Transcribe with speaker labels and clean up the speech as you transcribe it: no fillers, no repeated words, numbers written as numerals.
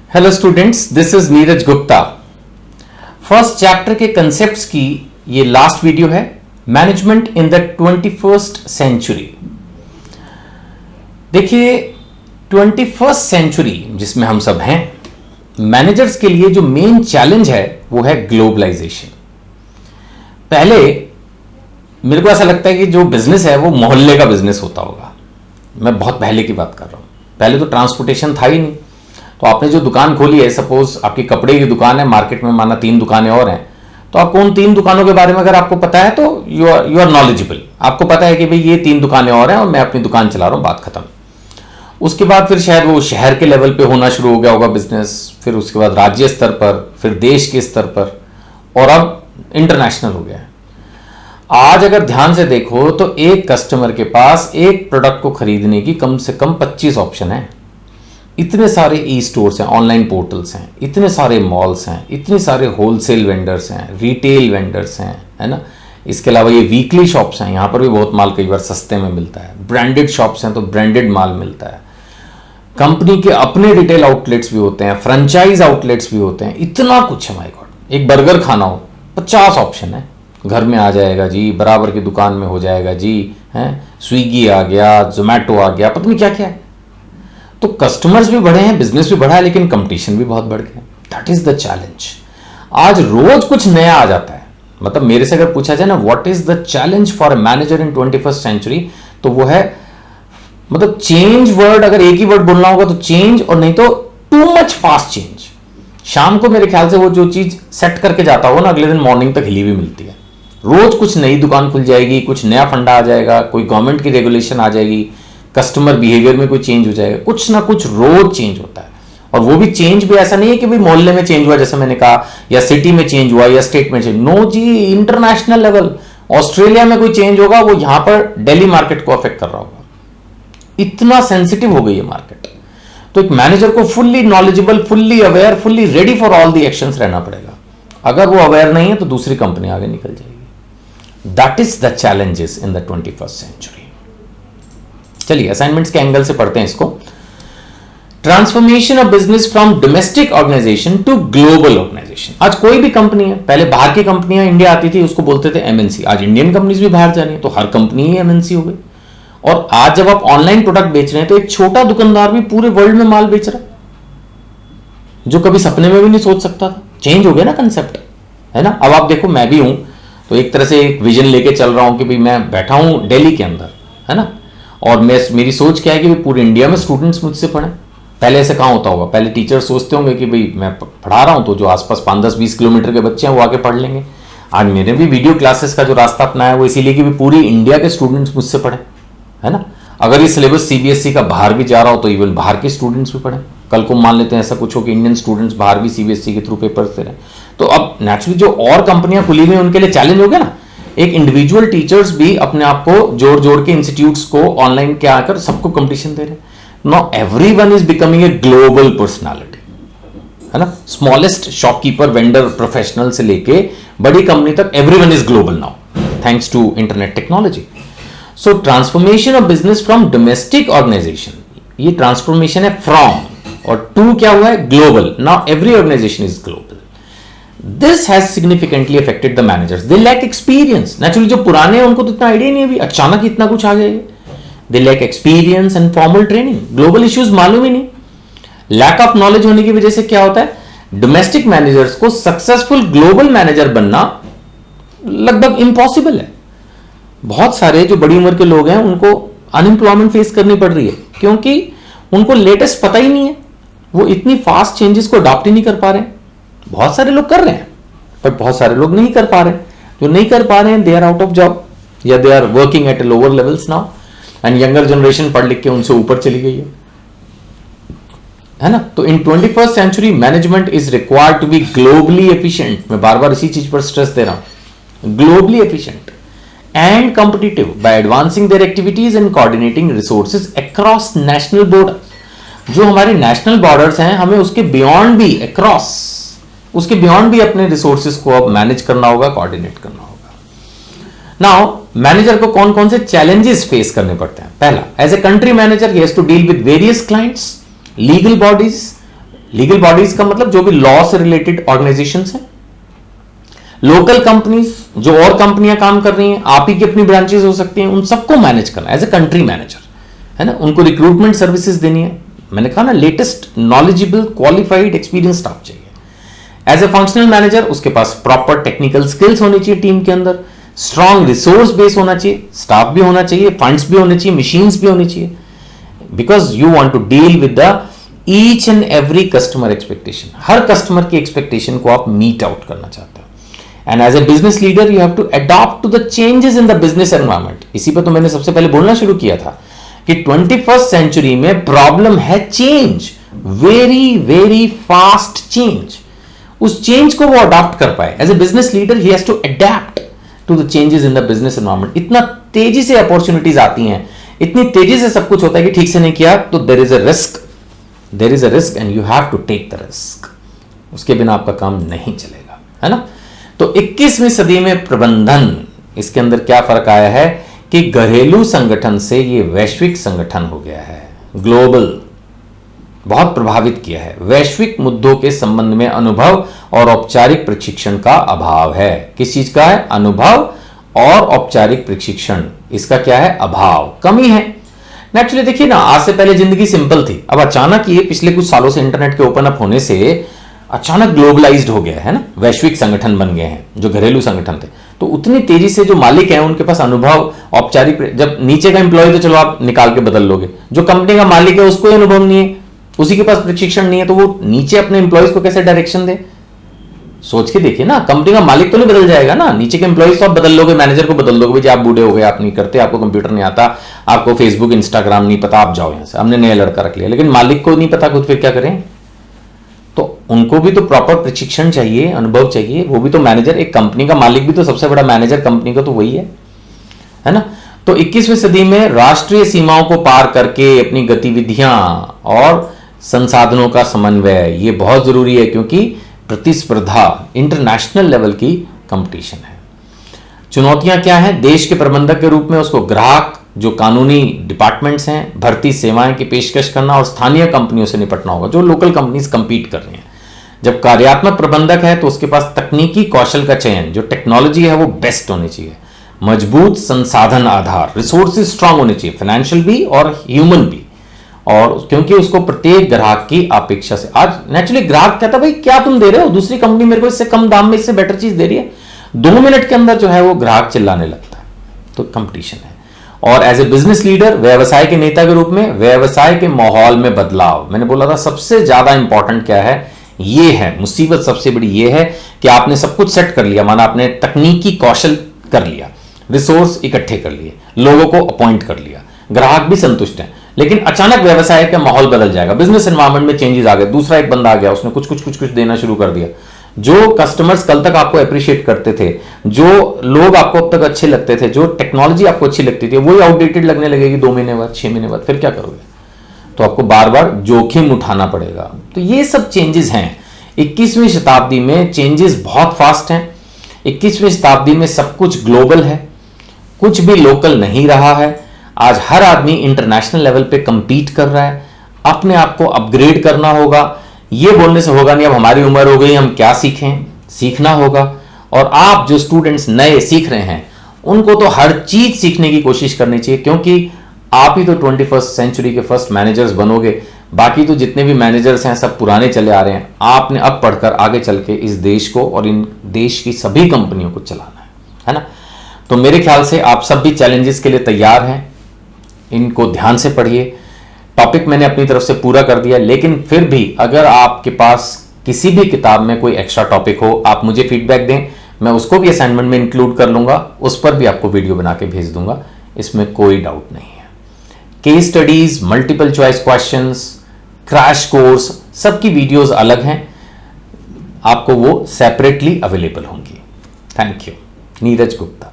Speaker 1: Hello students, this is Neeraj Gupta. First chapter के concepts की ये लास्ट वीडियो है, management in the 21st century. देखिए, 21st सेंचुरी जिसमें हम सब हैं, मैनेजर्स के लिए जो मेन चैलेंज है वो है ग्लोबलाइजेशन। पहले मेरे को ऐसा लगता है कि जो बिजनेस है वो मोहल्ले का बिजनेस होता होगा। मैं बहुत पहले की बात कर रहा हूं। पहले तो ट्रांसपोर्टेशन था ही नहीं, तो आपने जो दुकान खोली है, सपोज आपकी कपड़े की दुकान है, मार्केट में माना 3 दुकानें और हैं, तो आपको उन 3 दुकानों के बारे में अगर आपको पता है तो यू आर नॉलेजेबल। आपको पता है कि भाई ये 3 दुकानें और हैं और मैं अपनी दुकान चला रहा हूं, बात खत्म। उसके बाद फिर शायद वो शहर के लेवल पे होना शुरू हो गया होगा बिजनेस, फिर उसके बाद राज्य स्तर पर, फिर देश के स्तर पर, और अब इंटरनेशनल हो गया है। आज अगर ध्यान से देखो तो एक कस्टमर के पास एक प्रोडक्ट को खरीदने की कम से कम 25 ऑप्शन है। इतने सारे ई स्टोर्स हैं, ऑनलाइन पोर्टल्स हैं, इतने सारे मॉल्स हैं, इतने सारे होलसेल वेंडर्स हैं, रिटेल वेंडर्स हैं, है ना। इसके अलावा ये वीकली शॉप्स हैं, यहाँ पर भी बहुत माल कई बार सस्ते में मिलता है। ब्रांडेड शॉप्स हैं तो ब्रांडेड माल मिलता है। कंपनी के अपने रिटेल आउटलेट्स भी होते हैं, फ्रेंचाइज आउटलेट्स भी होते हैं। इतना कुछ है, माय गॉड। एक बर्गर खाना हो, 50 ऑप्शन है। घर में आ जाएगा जी, बराबर की दुकान में हो जाएगा जी, है, स्विगी आ गया, जोमेटो आ गया, पता नहीं क्या क्या है। तो कस्टमर्स भी बढ़े हैं, बिजनेस भी बढ़ा है, लेकिन कंपटीशन भी बहुत बढ़ गया। That is the challenge. आज रोज कुछ नया आ जाता है। मतलब मेरे से अगर पूछा जाए ना, what is the challenge for a manager in 21st century, तो वो है, मतलब चेंज वर्ड, अगर एक ही वर्ड बोलना होगा तो चेंज, और नहीं तो टू मच फास्ट चेंज। शाम को मेरे ख्याल से वो जो चीज सेट करके जाता होगा ना, अगले दिन मॉर्निंग तक हिली हुई मिलती है। रोज कुछ नई दुकान खुल जाएगी, कुछ नया फंडा आ जाएगा, कोई गवर्नमेंट की रेगुलेशन आ जाएगी, कस्टमर बिहेवियर में कोई चेंज हो जाएगा, कुछ ना कुछ रोज चेंज होता है। और वो भी चेंज भी ऐसा नहीं है कि भाई मोहल्ले में चेंज हुआ जैसे मैंने कहा, या सिटी में चेंज हुआ, या स्टेट में चेंज। नो जी, इंटरनेशनल लेवल। ऑस्ट्रेलिया में कोई चेंज होगा, वो यहां पर दिल्ली मार्केट को अफेक्ट कर रहा होगा। इतना सेंसिटिव हो गई है मार्केट। तो एक मैनेजर को fully knowledgeable, fully aware, fully ready for all the actions रहना पड़ेगा। अगर वो अवेयर नहीं है तो दूसरी कंपनी आगे निकल जाएगी। That is the challenges in the 21st century. चलिए असाइनमेंट्स के एंगल से पढ़ते हैं इसको। Transformation of business from domestic organisation to global organisation. आज कोई भी कंपनी है, पहले बाहर की कंपनियां इंडिया आती थी, उसको बोलते थे एमएनसी। आज इंडियन कंपनीज भी बाहर जा रही है, तो हर कंपनी ही एमएनसी हो गई। और आज जब आप ऑनलाइन प्रोडक्ट बेच रहे हैं तो एक छोटा दुकानदार भी पूरे वर्ल्ड में माल बेच रहा है, जो कभी सपने में भी नहीं सोच सकता था। चेंज हो गया ना कंसेप्ट, है ना। अब आप देखो, मैं भी हूं तो एक तरह से एक विजन लेके चल रहा हूं कि भाई मैं बैठा हूं दिल्ली के अंदर, है ना, और मेरी सोच क्या है कि भाई पूरे इंडिया में स्टूडेंट्स मुझसे पढ़ें। पहले ऐसे कहाँ होता होगा, पहले टीचर सोचते होंगे कि भाई मैं पढ़ा रहा हूं तो जो आसपास 5, 10, 20 किलोमीटर के बच्चे हैं वो आके पढ़ लेंगे। आज मैंने भी वीडियो क्लासेस का जो रास्ता अपनाया वो इसीलिए कि पूरी इंडिया के स्टूडेंट्स मुझसे पढ़ें, है ना। अगर ये सिलेबस सीबीएसई का बाहर भी जा रहा हो तो इवन बाहर के स्टूडेंट्स भी पढ़ें। कल को मान लेते हैं ऐसा कुछ हो कि इंडियन स्टूडेंट्स बाहर भी सीबीएसई के थ्रू पेपर्स दे रहे हैं, तो अब नेचुरली जो और कंपनियां खुली हुई हैं उनके लिए चैलेंज हो गया ना। एक इंडिविजुअल टीचर्स भी अपने आप को जोड़ जोड़ के इंस्टीट्यूट्स को ऑनलाइन क्या आकर सबको कंपटीशन दे रहे हैं। Now everyone is becoming a global personality, है ना। स्मॉलेस्ट शॉपकीपर, वेंडर, प्रोफेशनल से लेके बड़ी कंपनी तक everyone is global now, thanks to internet technology. So transformation of business from domestic organisation, ये ट्रांसफॉर्मेशन है फ्रॉम, और टू क्या हुआ है, global. Now every organisation is global. This has significantly affected the managers. They lack experience. Naturally, जो पुराने हैं उनको तो इतना आइडिया नहीं है, अभी अचानक इतना कुछ आ जाएगा। They lack experience and formal training. Global issues मालूम ही नहीं। Lack of knowledge होने की वजह से क्या होता है, डोमेस्टिक मैनेजर्स को सक्सेसफुल ग्लोबल मैनेजर बनना लगभग इम्पॉसिबल है। बहुत सारे जो बड़ी उम्र के लोग हैं उनको अनएम्प्लॉयमेंट फेस करनी पड़ रही है, क्योंकि उनको लेटेस्ट पता ही नहीं है। वो इतनी फास्ट चेंजेस को अडॉप्ट ही नहीं कर पा रहे हैं। बहुत सारे लोग कर रहे हैं पर बहुत सारे लोग नहीं कर पा रहे हैं। जो नहीं कर पा रहे हैं, they are out of job, या they are working at lower levels now, and younger generation पढ़ लिख के उनसे ऊपर चली गई है ना। तो in 21st century management is required to be globally efficient. मैं बार बार इसी चीज पर स्ट्रेस दे रहा हूं, globally efficient and competitive by advancing their activities and coordinating resources across national border. जो हमारे नेशनल बॉर्डर्स हैं, हमें उसके बियॉन्ड भी, अक्रॉस उसके बियॉन्ड भी अपने रिसोर्सेज को अब मैनेज करना होगा, कोऑर्डिनेट करना होगा। नाउ मैनेजर को कौन कौन से चैलेंजेस फेस करने पड़ते हैं। पहला, as a country manager he has to deal with various clients, legal bodies, legal bodies का मतलब जो भी लॉ से रिलेटेड ऑर्गेनाइजेशंस हैं, लोकल कंपनीज जो और कंपनियां काम कर रही हैं, आप ही की अपनी ब्रांचेस हो सकती हैं, उन सबको मैनेज करना एज ए कंट्री मैनेजर, है ना। उनको रिक्रूटमेंट सर्विसेज देनी है। मैंने कहा ना, latest knowledgeable qualified experience staff चाहिए। एज ए फंक्शनल मैनेजर उसके पास प्रॉपर टेक्निकल स्किल्स होनी चाहिए टीम के अंदर, स्ट्रांग रिसोर्स बेस होना चाहिए, स्टाफ भी होना चाहिए, फंड्स भी होने चाहिए, मशीन्स भी होनी चाहिए, because you want to deal with the each and every customer expectation. हर कस्टमर की एक्सपेक्टेशन को आप मीट आउट करना चाहते हो। And as a business leader you have to adopt to the changes in the business environment. इसी पर तो मैंने सबसे पहले बोलना शुरू किया था कि 21st सेंचुरी में प्रॉब्लम है change, very very fast change. उस चेंज को वो अडॉप्ट कर पाए। As a business leader he has to adapt to the changes in the business environment. इतना तेजी से अपॉर्चुनिटीज आती हैं, इतनी तेजी से सब कुछ होता है कि ठीक से नहीं किया तो there is a risk and you have to take the risk. उसके बिना आपका काम नहीं चलेगा, है ना। तो 21वीं सदी में प्रबंधन, इसके अंदर क्या फर्क आया है कि घरेलू संगठन से ये वैश्विक संगठन हो गया है, ग्लोबल, बहुत प्रभावित किया है। वैश्विक मुद्दों के संबंध में अनुभव और औपचारिक प्रशिक्षण का अभाव है। किस चीज का है? अनुभव और औपचारिक प्रशिक्षण, इसका क्या है? अभाव, कमी है। नेचुरली देखिए ना, आज से पहले जिंदगी सिंपल थी, अब अचानक ये पिछले कुछ सालों से इंटरनेट के ओपन अप होने से अचानक ग्लोबलाइज्ड हो गया है ना, वैश्विक संगठन बन गए हैं। जो घरेलू संगठन थे तो उतनी तेजी से जो मालिक हैं उनके पास अनुभव, औपचारिक, जब नीचे का एम्प्लॉय तो चलो आप निकाल के बदल लोगे, जो कंपनी का मालिक है उसको अनुभव नहीं है, उसी के पास प्रशिक्षण नहीं है, तो वो नीचे अपने एम्प्लॉयज को कैसे डायरेक्शन दे? सोच के देखिए ना, कंपनी का मालिक तो नहीं बदल जाएगा ना, नीचे के एम्प्लॉयज तो आप बदल लोगे, मैनेजर को बदल दोगे, भाई आप बूढ़े हो गए, आप नहीं करते, आपको कंप्यूटर नहीं आता, आपको फेसबुक इंस्टाग्राम नहीं पता, आप जाओ यहां से, हमने नया लड़का रख लिया। लेकिन मालिक को नहीं पता खुद, फिर क्या करें? तो उनको भी तो प्रॉपर प्रशिक्षण चाहिए, अनुभव चाहिए, वो भी तो मैनेजर, एक कंपनी का मालिक भी तो सबसे बड़ा मैनेजर कंपनी का तो वही है ना। तो 21वीं सदी में राष्ट्रीय सीमाओं को पार करके अपनी गतिविधियां और संसाधनों का समन्वय, ये बहुत जरूरी है, क्योंकि प्रतिस्पर्धा इंटरनेशनल लेवल की कंपटीशन है। चुनौतियां क्या हैं? देश के प्रबंधक के रूप में उसको ग्राहक, जो कानूनी डिपार्टमेंट्स हैं, भर्ती सेवाएं की पेशकश करना और स्थानीय कंपनियों से निपटना होगा, जो लोकल कंपनीज कंपीट कर रही हैं। जब कार्यात्मक प्रबंधक है तो उसके पास तकनीकी कौशल का चयन, जो टेक्नोलॉजी है वो बेस्ट होनी चाहिए, मजबूत संसाधन आधार, रिसोर्सेज स्ट्रांग होने चाहिए, फाइनेंशियल भी और ह्यूमन भी, और क्योंकि उसको प्रत्येक ग्राहक की अपेक्षा से, आज नेचुरली ग्राहक कहता है भाई क्या तुम दे रहे हो, दूसरी कंपनी मेरे को इससे कम दाम में इससे बेटर चीज दे रही है, 2 मिनट के अंदर जो है वो ग्राहक चिल्लाने लगता है। तो कंपटीशन है। और एज ए बिजनेस लीडर, व्यवसाय के नेता के रूप में व्यवसाय के माहौल में बदलाव, मैंने बोला था सबसे ज्यादा इंपॉर्टेंट क्या है, ये है मुसीबत, सबसे बड़ी ये है कि आपने सब कुछ सेट कर लिया, माना आपने तकनीकी कौशल कर लिया, रिसोर्स इकट्ठे कर लिए, लोगों को अपॉइंट कर लिया, ग्राहक भी संतुष्ट हैं, लेकिन अचानक व्यवसाय का माहौल बदल जाएगा, बिजनेस एनवायरनमेंट में चेंजेस आ गए, दूसरा एक बंदा आ गया, उसने कुछ देना शुरू कर दिया। जो कस्टमर्स कल तक आपको अप्रिशिएट करते थे, जो लोग आपको अब तक अच्छे लगते थे, जो टेक्नोलॉजी आपको अच्छी लगती थी, वही आउटडेटेड लगने लगेगी 2 महीने बाद, 6 महीने बाद, फिर क्या करोगे? तो आपको बार बार जोखिम उठाना पड़ेगा। तो ये सब चेंजेस हैं। 21वीं शताब्दी में चेंजेस बहुत फास्ट हैं। 21वीं शताब्दी में सब कुछ ग्लोबल है, कुछ भी लोकल नहीं रहा है। आज हर आदमी इंटरनेशनल लेवल पे कंपीट कर रहा है, अपने आप को अपग्रेड करना होगा। ये बोलने से होगा नहीं, अब हमारी उम्र हो गई, हम क्या सीखें, सीखना होगा। और आप जो स्टूडेंट्स नए सीख रहे हैं उनको तो हर चीज सीखने की कोशिश करनी चाहिए, क्योंकि आप ही तो 21st सेंचुरी के फर्स्ट मैनेजर्स बनोगे। बाकी तो जितने भी मैनेजर्स हैं सब पुराने चले आ रहे हैं। आपने अब पढ़कर आगे चल के इस देश को और इन देश की सभी कंपनियों को चलाना है ना। तो मेरे ख्याल से आप सब भी चैलेंजेस के लिए तैयार हैं, इनको ध्यान से पढ़िए। टॉपिक मैंने अपनी तरफ से पूरा कर दिया, लेकिन फिर भी अगर आपके पास किसी भी किताब में कोई एक्स्ट्रा टॉपिक हो, आप मुझे फीडबैक दें, मैं उसको भी असाइनमेंट में इंक्लूड कर लूंगा, उस पर भी आपको वीडियो बना के भेज दूंगा, इसमें कोई डाउट नहीं है। Case studies, multiple choice questions, crash course, सबकी वीडियोस अलग हैं, आपको वो सेपरेटली अवेलेबल होंगी। Thank you. नीरज गुप्ता।